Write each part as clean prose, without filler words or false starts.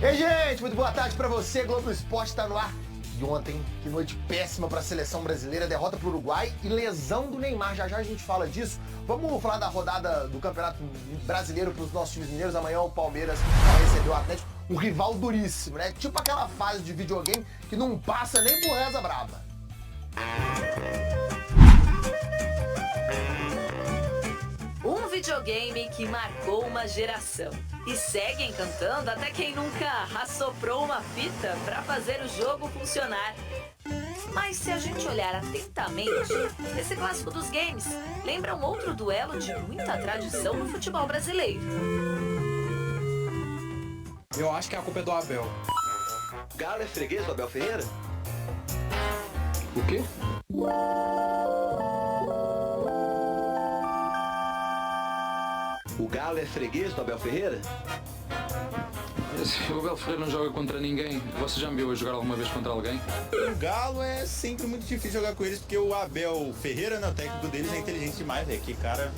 Ei, gente, muito boa tarde pra você. Globo Esporte tá no ar. E ontem, que noite péssima pra seleção brasileira, derrota pro Uruguai e lesão do Neymar. Já já a gente fala disso. Vamos falar da rodada do Campeonato Brasileiro pros nossos times mineiros. Amanhã o Palmeiras vai receber o Atlético, um rival duríssimo, né? Tipo aquela fase de videogame que não passa nem por reza braba. Um videogame que marcou uma geração e segue encantando até quem nunca assoprou uma fita para fazer o jogo funcionar. Mas se a gente olhar atentamente, esse clássico dos games lembra um outro duelo de muita tradição no futebol brasileiro. Eu acho que a culpa é do Abel. Galo é freguês do Abel Ferreira? O quê? O Galo é freguês do Abel Ferreira? O Abel Ferreira não joga contra ninguém. Você já me viu a jogar alguma vez contra alguém? O Galo é sempre muito difícil jogar com eles, porque o Abel Ferreira, né, o técnico deles, é inteligente demais, velho. Que cara,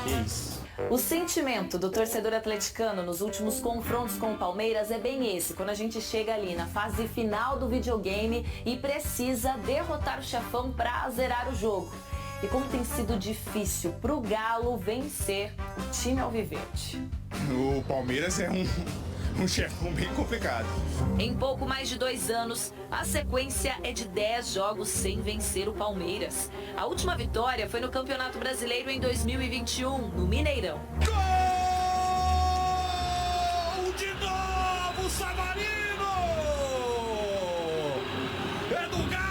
que isso. O sentimento do torcedor atleticano nos últimos confrontos com o Palmeiras é bem esse, quando a gente chega ali na fase final do videogame e precisa derrotar o chefão para zerar o jogo. E como tem sido difícil pro Galo vencer o time alviverde. O Palmeiras é um chefão bem complicado. Em pouco mais de 2 anos, a sequência é de 10 jogos sem vencer o Palmeiras. A última vitória foi no Campeonato Brasileiro em 2021, no Mineirão. Gol de novo, Savarino! É do Galo!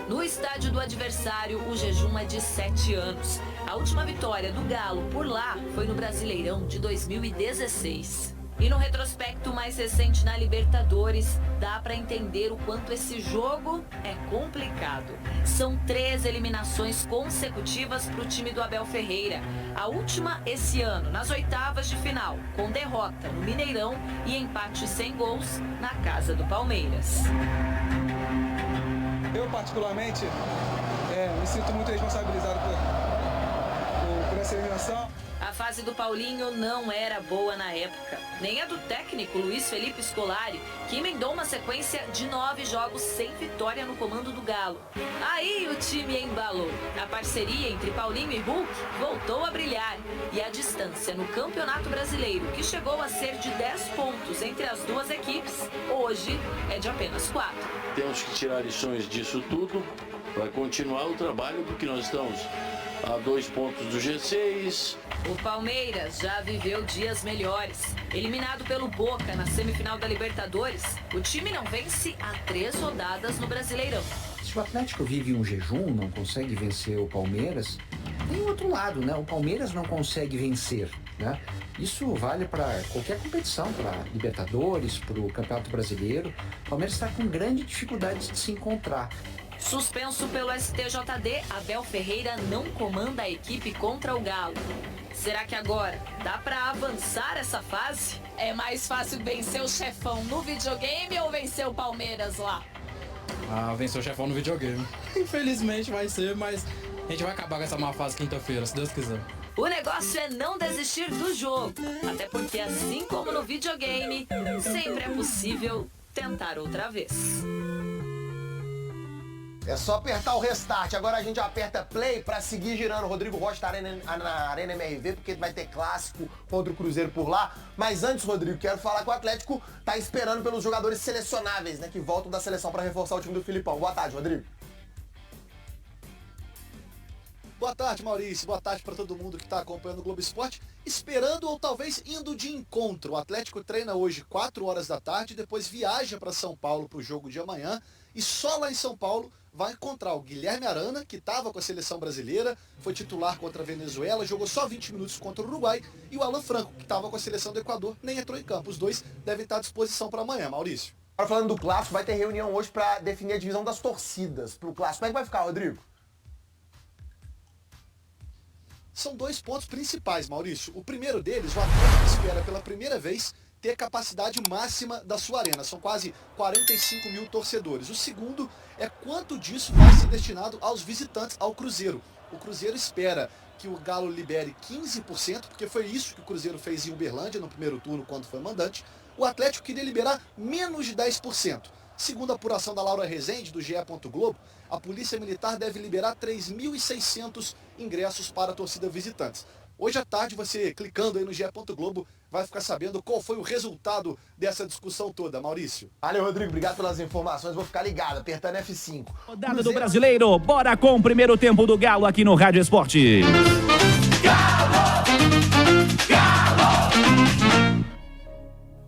No estádio do adversário, o jejum é de 7 anos. A última vitória do Galo por lá foi no Brasileirão de 2016. E no retrospecto mais recente na Libertadores, dá para entender o quanto esse jogo é complicado. São 3 eliminações consecutivas para o time do Abel Ferreira. A última esse ano, nas oitavas de final, com derrota no Mineirão e empate sem gols na casa do Palmeiras. Eu, particularmente, me sinto muito responsabilizado por essa eliminação. A fase do Paulinho não era boa na época, nem a do técnico Luiz Felipe Scolari, que emendou uma sequência de 9 jogos sem vitória no comando do Galo. Aí o time embalou. A parceria entre Paulinho e Hulk voltou a brilhar. E a distância no Campeonato Brasileiro, que chegou a ser de 10 pontos entre as duas equipes, hoje é de apenas 4. Temos que tirar lições disso tudo. Vai continuar o trabalho porque nós estamos a 2 pontos do G6. O Palmeiras já viveu dias melhores. Eliminado pelo Boca na semifinal da Libertadores, o time não vence há 3 rodadas no Brasileirão. Se o Atlético vive um jejum, não consegue vencer o Palmeiras, tem o outro lado, né? O Palmeiras não consegue vencer, né? Isso vale para qualquer competição, para Libertadores, para o Campeonato Brasileiro. O Palmeiras está com grande dificuldade de se encontrar. Suspenso pelo STJD, Abel Ferreira não comanda a equipe contra o Galo. Será que agora dá pra avançar essa fase? É mais fácil vencer o chefão no videogame ou vencer o Palmeiras lá? Vencer o chefão no videogame. Infelizmente vai ser, mas a gente vai acabar com essa má fase quinta-feira, se Deus quiser. O negócio é não desistir do jogo, até porque assim como no videogame, sempre é possível tentar outra vez. É só apertar o restart. Agora a gente aperta play pra seguir girando. O Rodrigo Rocha tá na Arena MRV, porque vai ter clássico contra o Cruzeiro por lá. Mas antes, Rodrigo, quero falar que o Atlético tá esperando pelos jogadores selecionáveis, né? Que voltam da seleção pra reforçar o time do Filipão. Boa tarde, Rodrigo. Boa tarde, Maurício. Boa tarde para todo mundo que está acompanhando o Globo Esporte. Esperando ou talvez indo de encontro. O Atlético treina hoje 4 horas da tarde, depois viaja para São Paulo para o jogo de amanhã. E só lá em São Paulo vai encontrar o Guilherme Arana, que estava com a seleção brasileira, foi titular contra a Venezuela, jogou só 20 minutos contra o Uruguai. E o Alan Franco, que estava com a seleção do Equador, nem entrou em campo. Os dois devem estar à disposição para amanhã, Maurício. Agora falando do clássico, vai ter reunião hoje para definir a divisão das torcidas pro clássico. Como é que vai ficar, Rodrigo? São 2 pontos principais, Maurício. O primeiro deles, o Atlético espera pela primeira vez ter a capacidade máxima da sua arena. São quase 45 mil torcedores. O segundo é quanto disso vai ser destinado aos visitantes, ao Cruzeiro. O Cruzeiro espera que o Galo libere 15%, porque foi isso que o Cruzeiro fez em Uberlândia no primeiro turno quando foi mandante. O Atlético queria liberar menos de 10%. Segundo a apuração da Laura Rezende, do GE. Globo, a Polícia Militar deve liberar 3.600 ingressos para a torcida visitantes. Hoje à tarde, você clicando aí no GE. Globo, vai ficar sabendo qual foi o resultado dessa discussão toda. Maurício. Valeu, Rodrigo. Obrigado pelas informações. Vou ficar ligado, apertando F5. Rodada do Brasileiro. Bora com o primeiro tempo do Galo aqui no Rádio Esporte. Galo! Galo!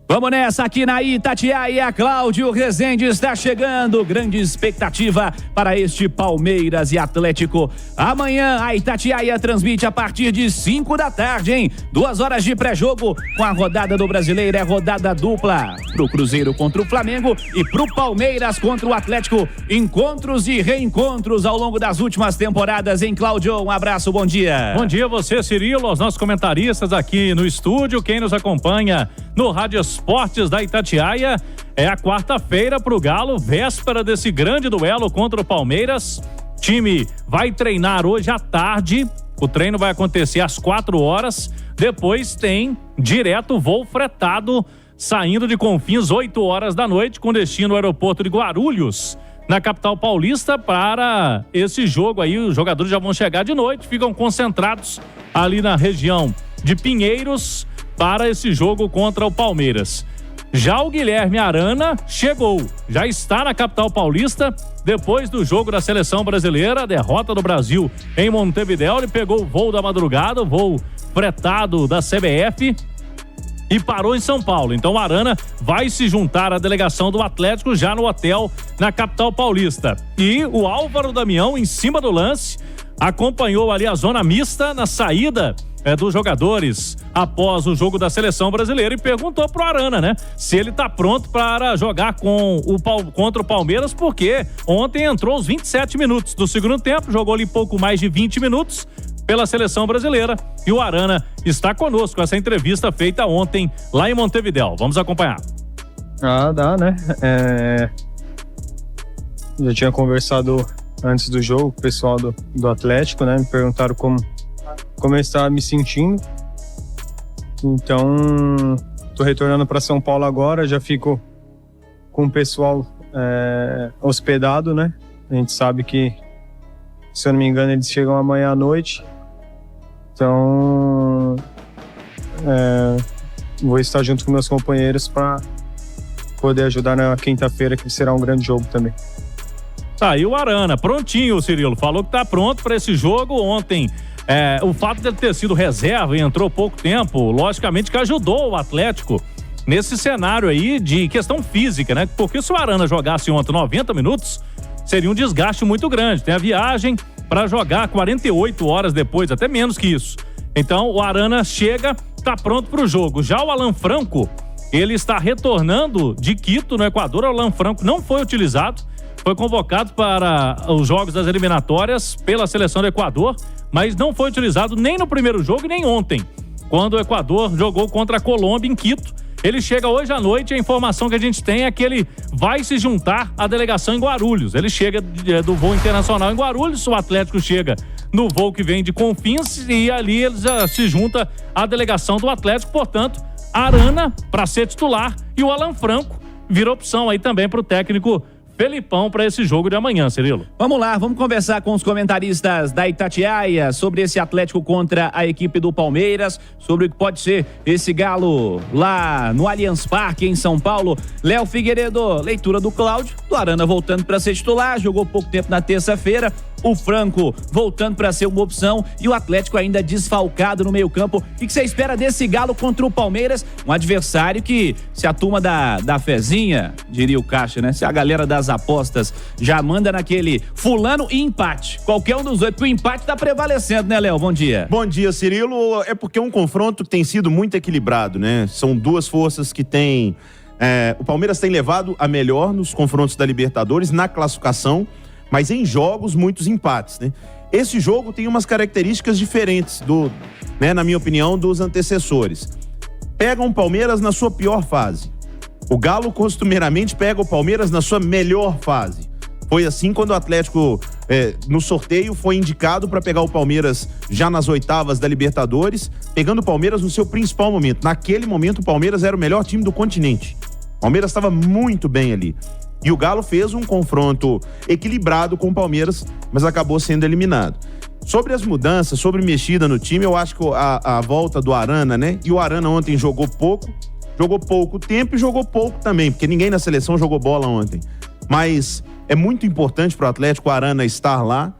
Vamos nessa aqui na Itatiaia. Cláudio Rezende está chegando. Grande expectativa para este Palmeiras e Atlético. Amanhã a Itatiaia transmite a partir de 5 da tarde, hein? 2 horas de pré-jogo com a rodada do Brasileiro. É rodada dupla pro Cruzeiro contra o Flamengo e pro Palmeiras contra o Atlético. Encontros e reencontros ao longo das últimas temporadas, hein, Cláudio? Um abraço, bom dia. Bom dia a você, Cirilo, aos nossos comentaristas aqui no estúdio, quem nos acompanha no Rádio Esportes da Itatiaia. É a quarta-feira pro Galo, véspera desse grande duelo contra o Palmeiras. Time vai treinar hoje à tarde, o treino vai acontecer às 4 horas, depois tem direto voo fretado, saindo de Confins 8 horas da noite, com destino ao aeroporto de Guarulhos, na capital paulista, para esse jogo aí. Os jogadores já vão chegar de noite, ficam concentrados ali na região de Pinheiros para esse jogo contra o Palmeiras. Já o Guilherme Arana chegou, já está na capital paulista, depois do jogo da seleção brasileira, a derrota do Brasil em Montevidéu. Ele pegou o voo da madrugada, o voo fretado da CBF, e parou em São Paulo. Então o Arana vai se juntar à delegação do Atlético já no hotel na capital paulista. E o Álvaro Damião, em cima do lance, acompanhou ali a zona mista na saída dos jogadores após o jogo da seleção brasileira e perguntou pro Arana, né, se ele tá pronto para jogar contra o Palmeiras, porque ontem entrou os 27 minutos do segundo tempo, jogou ali pouco mais de 20 minutos pela seleção brasileira, e o Arana está conosco, essa entrevista feita ontem lá em Montevidéu. Vamos acompanhar. Dá, né? Já tinha conversado antes do jogo com o pessoal do Atlético, né? Me perguntaram como eu estava me sentindo. Então, tô retornando para São Paulo agora, já fico com o pessoal hospedado, né? A gente sabe que, se eu não me engano, eles chegam amanhã à noite. Então, vou estar junto com meus companheiros para poder ajudar na quinta-feira, que será um grande jogo também. Tá aí o Arana, prontinho, Cirilo. Falou que tá pronto para esse jogo. Ontem, o fato de ele ter sido reserva e entrou pouco tempo, logicamente que ajudou o Atlético nesse cenário aí de questão física, né? Porque se o Arana jogasse ontem 90 minutos, seria um desgaste muito grande. Tem a viagem para jogar 48 horas depois, até menos que isso. Então o Arana chega, tá pronto para o jogo. Já o Alan Franco, ele está retornando de Quito, no Equador. O Alan Franco não foi utilizado, foi convocado para os jogos das eliminatórias pela seleção do Equador, mas não foi utilizado nem no primeiro jogo e nem ontem, quando o Equador jogou contra a Colômbia em Quito. Ele chega hoje à noite, a informação que a gente tem é que ele vai se juntar à delegação em Guarulhos. Ele chega do voo internacional em Guarulhos, o Atlético chega no voo que vem de Confins e ali ele já se junta à delegação do Atlético. Portanto, Arana para ser titular e o Alan Franco vira opção aí também para o técnico Felipão para esse jogo de amanhã, Cirilo. Vamos lá, vamos conversar com os comentaristas da Itatiaia sobre esse Atlético contra a equipe do Palmeiras, sobre o que pode ser esse Galo lá no Allianz Parque, em São Paulo. Léo Figueiredo, leitura do Cláudio, do Arana voltando para ser titular, jogou pouco tempo na terça-feira, o Franco voltando para ser uma opção e o Atlético ainda desfalcado no meio-campo. O que você espera desse Galo contra o Palmeiras? Um adversário que, se a turma da fezinha, diria o Caixa, né? Se a galera das apostas já manda naquele fulano e empate. Qualquer um dos dois, porque o empate tá prevalecendo, né, Léo? Bom dia. Bom dia, Cirilo. É porque é um confronto que tem sido muito equilibrado, né? São duas forças que têm... o Palmeiras tem levado a melhor nos confrontos da Libertadores, na classificação, mas em jogos, muitos empates, né? Esse jogo tem umas características diferentes na minha opinião, dos antecessores. Pega um Palmeiras na sua pior fase. O Galo costumeiramente pega o Palmeiras na sua melhor fase. Foi assim quando o Atlético no sorteio foi indicado para pegar o Palmeiras já nas oitavas da Libertadores, pegando o Palmeiras no seu principal momento. Naquele momento, o Palmeiras era o melhor time do continente. O Palmeiras estava muito bem ali. E o Galo fez um confronto equilibrado com o Palmeiras, mas acabou sendo eliminado. Sobre as mudanças, sobre mexida no time, eu acho que a volta do Arana, né? E o Arana ontem jogou pouco tempo e jogou pouco também, porque ninguém na seleção jogou bola ontem. Mas é muito importante para o Atlético o Arana estar lá.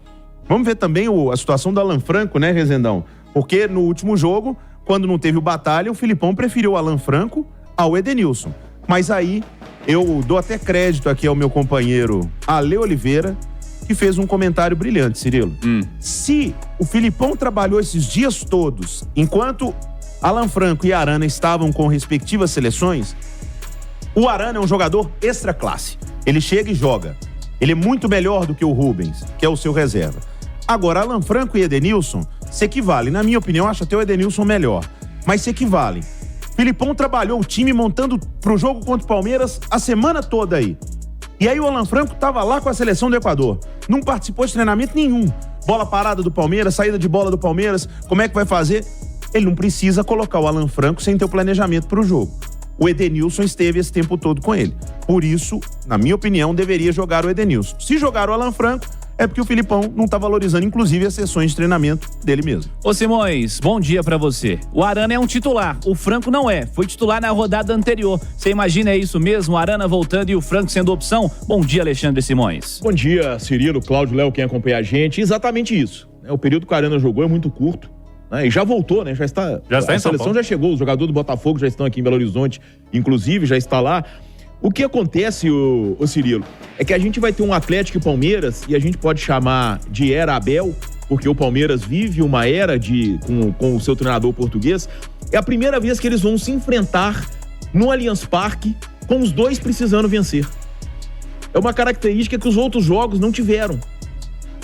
Vamos ver também a situação do Alan Franco, né, Rezendão? Porque no último jogo, quando não teve o Batalha, o Filipão preferiu o Alan Franco ao Edenilson. Mas aí eu dou até crédito aqui ao meu companheiro Ale Oliveira, que fez um comentário brilhante, Cirilo. Se o Filipão trabalhou esses dias todos, enquanto Alan Franco e Arana estavam com respectivas seleções, o Arana é um jogador extra classe. Ele chega e joga. Ele é muito melhor do que o Rubens, que é o seu reserva. Agora, Alan Franco e Edenilson se equivalem. Na minha opinião, acho até o Edenilson melhor, mas se equivalem. Filipão trabalhou o time montando pro jogo contra o Palmeiras a semana toda aí. E aí o Alan Franco tava lá com a seleção do Equador. Não participou de treinamento nenhum. Bola parada do Palmeiras, saída de bola do Palmeiras. Como é que vai fazer? Ele não precisa colocar o Alan Franco sem ter o planejamento pro jogo. O Edenilson esteve esse tempo todo com ele. Por isso, na minha opinião, deveria jogar o Edenilson. Se jogar o Alan Franco, é porque o Filipão não tá valorizando, inclusive, as sessões de treinamento dele mesmo. Ô Simões, bom dia pra você. O Arana é um titular, o Franco não é. Foi titular na rodada anterior. Você imagina isso mesmo? O Arana voltando e o Franco sendo opção? Bom dia, Alexandre Simões. Bom dia, Cirilo, Cláudio, Léo, quem acompanha a gente. Exatamente isso. O período que o Arana jogou é muito curto. E já voltou, né? Já está a seleção já chegou, os jogadores do Botafogo já estão aqui em Belo Horizonte, inclusive, já está lá. O que acontece, o Cirilo, é que a gente vai ter um Atlético e Palmeiras, e a gente pode chamar de era Abel, porque o Palmeiras vive uma era com o seu treinador português. É a primeira vez que eles vão se enfrentar no Allianz Parque, com os dois precisando vencer. É uma característica que os outros jogos não tiveram.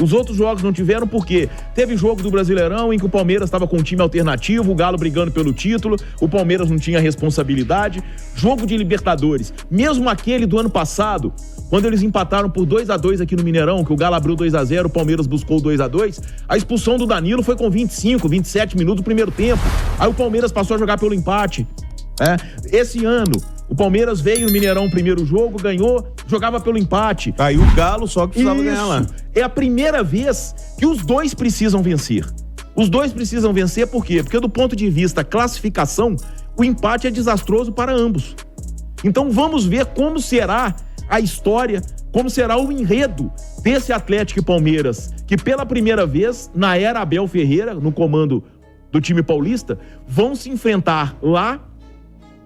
Os outros jogos não tiveram porque teve jogo do Brasileirão em que o Palmeiras estava com um time alternativo, o Galo brigando pelo título, o Palmeiras não tinha responsabilidade. Jogo de Libertadores, mesmo aquele do ano passado, quando eles empataram por 2-2 aqui no Mineirão, que o Galo abriu 2-0, o Palmeiras buscou 2-2, a expulsão do Danilo foi com 25, 27 minutos do primeiro tempo. Aí o Palmeiras passou a jogar pelo empate. Esse ano, o Palmeiras veio no Mineirão no primeiro jogo, ganhou, jogava pelo empate. Aí o Galo só que precisava ganhar lá. É a primeira vez que os dois precisam vencer. Os dois precisam vencer por quê? Porque do ponto de vista classificação, o empate é desastroso para ambos. Então vamos ver como será a história, como será o enredo desse Atlético e Palmeiras, que pela primeira vez, na era Abel Ferreira, no comando do time paulista, vão se enfrentar lá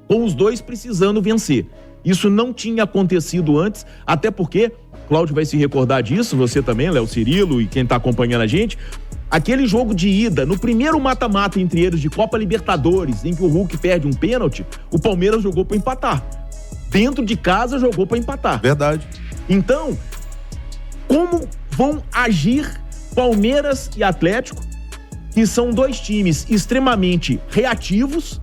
com os dois precisando vencer. Isso não tinha acontecido antes, até porque, Cláudio vai se recordar disso, você também, Léo Cirilo e quem tá acompanhando a gente, aquele jogo de ida, no primeiro mata-mata entre eles de Copa Libertadores, em que o Hulk perde um pênalti, o Palmeiras jogou para empatar. Dentro de casa jogou para empatar. Verdade. Então, como vão agir Palmeiras e Atlético, que são dois times extremamente reativos,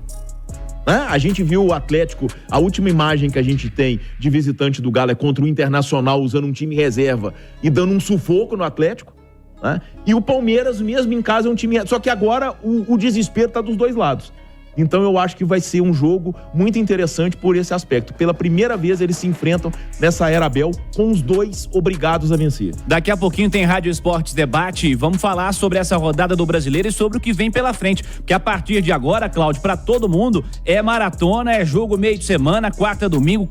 né? A gente viu o Atlético, a última imagem que a gente tem de visitante do Galo é contra o Internacional usando um time reserva e dando um sufoco no Atlético, né? E o Palmeiras mesmo em casa é um time, só que agora o desespero tá dos dois lados. Então eu acho que vai ser um jogo muito interessante por esse aspecto. Pela primeira vez eles se enfrentam nessa era Abel com os dois obrigados a vencer. Daqui a pouquinho tem Rádio Esportes Debate. Vamos falar sobre essa rodada do Brasileiro e sobre o que vem pela frente. Porque a partir de agora, Cláudio, para todo mundo é maratona, é jogo meio de semana, quarta domingo.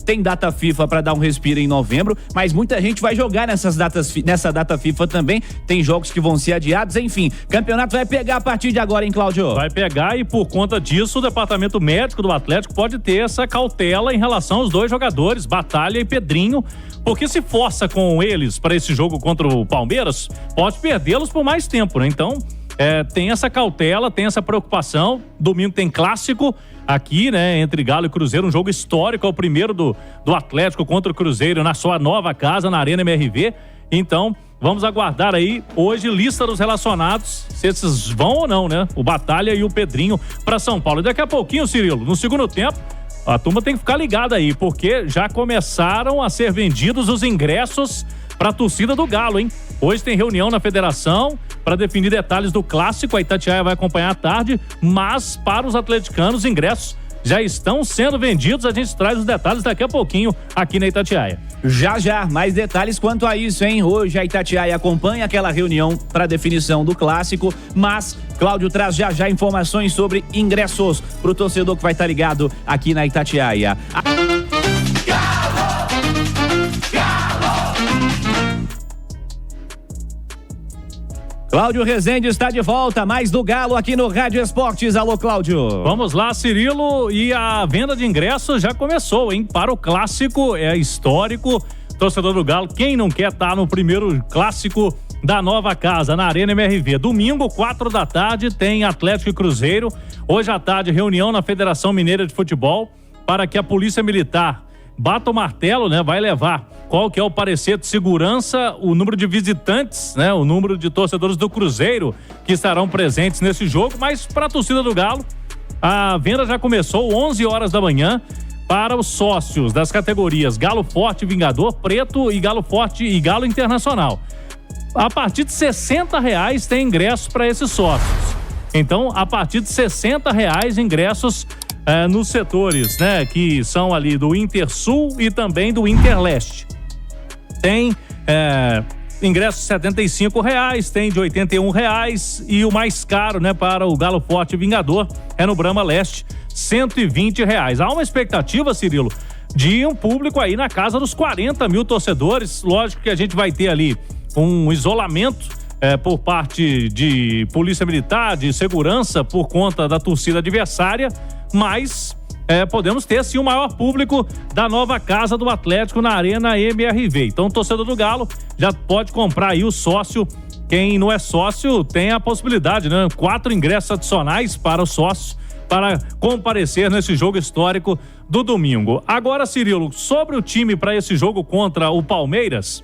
Tem data FIFA para dar um respiro em novembro, mas muita gente vai jogar nessa data FIFA também. Tem jogos que vão ser adiados, enfim. Campeonato vai pegar a partir de agora, hein, Cláudio? Vai pegar. E por conta disso, o departamento médico do Atlético pode ter essa cautela em relação aos dois jogadores, Batalha e Pedrinho, porque se força com eles para esse jogo contra o Palmeiras, pode perdê-los por mais tempo, né? Então, tem essa cautela, tem essa preocupação. Domingo tem clássico aqui, né, entre Galo e Cruzeiro, um jogo histórico, é o primeiro do Atlético contra o Cruzeiro na sua nova casa, na Arena MRV. Então, vamos aguardar aí hoje lista dos relacionados, se esses vão ou não, né? O Batalha e o Pedrinho para São Paulo. E daqui a pouquinho, Cirilo, no segundo tempo, a turma tem que ficar ligada aí, porque já começaram a ser vendidos os ingressos para a torcida do Galo, hein? Hoje tem reunião na federação para definir detalhes do clássico. A Itatiaia vai acompanhar à tarde, mas para os atleticanos, ingressos já estão sendo vendidos. A gente traz os detalhes daqui a pouquinho aqui na Itatiaia. Já, mais detalhes quanto a isso, hein? Hoje a Itatiaia acompanha aquela reunião para definição do clássico, mas Cláudio traz já informações sobre ingressos pro torcedor que vai estar ligado aqui na Itatiaia. Cláudio Rezende está de volta, mais do Galo aqui no Rádio Esportes. Alô, Cláudio. Vamos lá, Cirilo, e a venda de ingressos já começou, hein? Para o clássico, é histórico. Torcedor do Galo, quem não quer estar no primeiro clássico da nova casa, na Arena MRV? Domingo, 4 da tarde, tem Atlético e Cruzeiro. Hoje à tarde, reunião na Federação Mineira de Futebol para que a Polícia Militar bata o martelo, né? Vai levar qual que é o parecer de segurança, o número de visitantes, né? O número de torcedores do Cruzeiro que estarão presentes nesse jogo. Mas para a torcida do Galo, a venda já começou 11 horas da manhã para os sócios das categorias Galo Forte, Vingador, Preto e Galo Forte e Galo Internacional. A partir de R$60 tem ingressos para esses sócios. Então, a partir de R$60 ingressos nos setores, né, que são ali do Intersul e também do Interleste. Tem ingressos de R$75, tem de R$81 e o mais caro, né, para o Galo Forte Vingador é no Brahma Leste, R$120. Há uma expectativa, Cirilo, de um público aí na casa dos 40 mil torcedores. Lógico que a gente vai ter ali um isolamento por parte de Polícia Militar, de segurança, por conta da torcida adversária, mas podemos ter sim o maior público da nova casa do Atlético na Arena MRV. Então o torcedor do Galo já pode comprar aí o sócio. Quem não é sócio tem a possibilidade, né? 4 ingressos adicionais para os sócios para comparecer nesse jogo histórico do domingo. Agora, Cirilo, sobre o time para esse jogo contra o Palmeiras,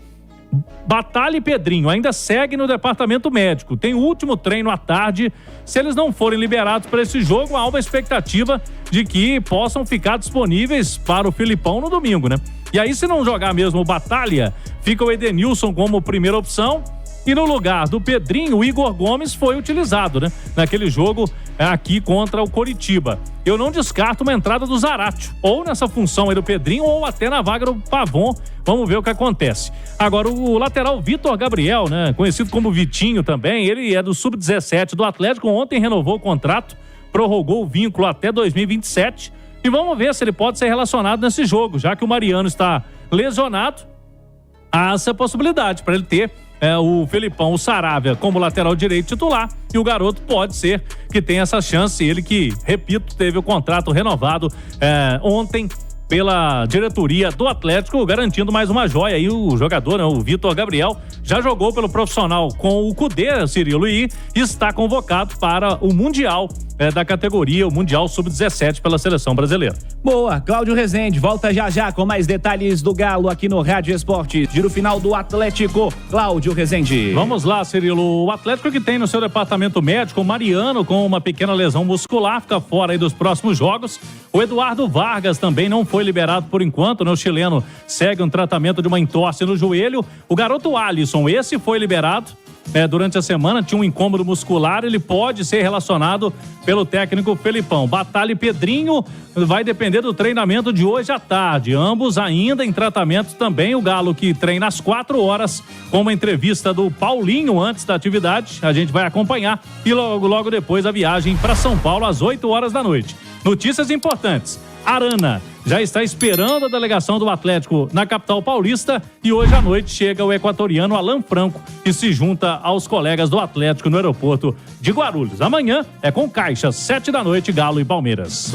Batalha e Pedrinho ainda segue no departamento médico. Tem o último treino à tarde. Se eles não forem liberados para esse jogo, há uma expectativa de que possam ficar disponíveis para o Filipão no domingo, né? E aí, se não jogar mesmo o Batalha, fica o Edenilson como primeira opção. E no lugar do Pedrinho, o Igor Gomes foi utilizado, né? Naquele jogo aqui contra o Coritiba. Eu não descarto uma entrada do Zaratio, ou nessa função aí do Pedrinho, ou até na vaga do Pavon. Vamos ver o que acontece. Agora, o lateral Vitor Gabriel, né? Conhecido como Vitinho também, ele é do Sub-17 do Atlético. Ontem renovou o contrato, prorrogou o vínculo até 2027. E vamos ver se ele pode ser relacionado nesse jogo, já que o Mariano está lesionado. Há essa possibilidade para ele ter o Felipão, o Saravia como lateral direito titular, e o garoto pode ser que tenha essa chance. Ele que, repito, teve o contrato renovado ontem pela diretoria do Atlético, garantindo mais uma joia. E o jogador, né, o Vitor Gabriel, já jogou pelo profissional com o Cudê, Cirilo, e está convocado para o Mundial da categoria, o Mundial Sub-17 pela seleção brasileira. Boa, Cláudio Rezende volta já com mais detalhes do Galo aqui no Rádio Esporte. Giro final do Atlético, Cláudio Rezende. Vamos lá, Cirilo. O Atlético que tem no seu departamento médico o Mariano com uma pequena lesão muscular, fica fora aí dos próximos jogos. O Eduardo Vargas também não foi liberado por enquanto, né? O chileno segue um tratamento de uma entorse no joelho. O garoto Alisson, esse foi liberado durante a semana, tinha um incômodo muscular, ele pode ser relacionado pelo técnico Felipão. Batalha e Pedrinho vai depender do treinamento de hoje à tarde, ambos ainda em tratamento também. O Galo que treina às 4 horas, com uma entrevista do Paulinho antes da atividade, a gente vai acompanhar, e logo depois a viagem para São Paulo às 8 horas da noite. Notícias importantes: Arana já está esperando a delegação do Atlético na capital paulista, e hoje à noite chega o equatoriano Alan Franco, que se junta aos colegas do Atlético no aeroporto de Guarulhos. Amanhã é com Caixa, 7 da noite, Galo e Palmeiras.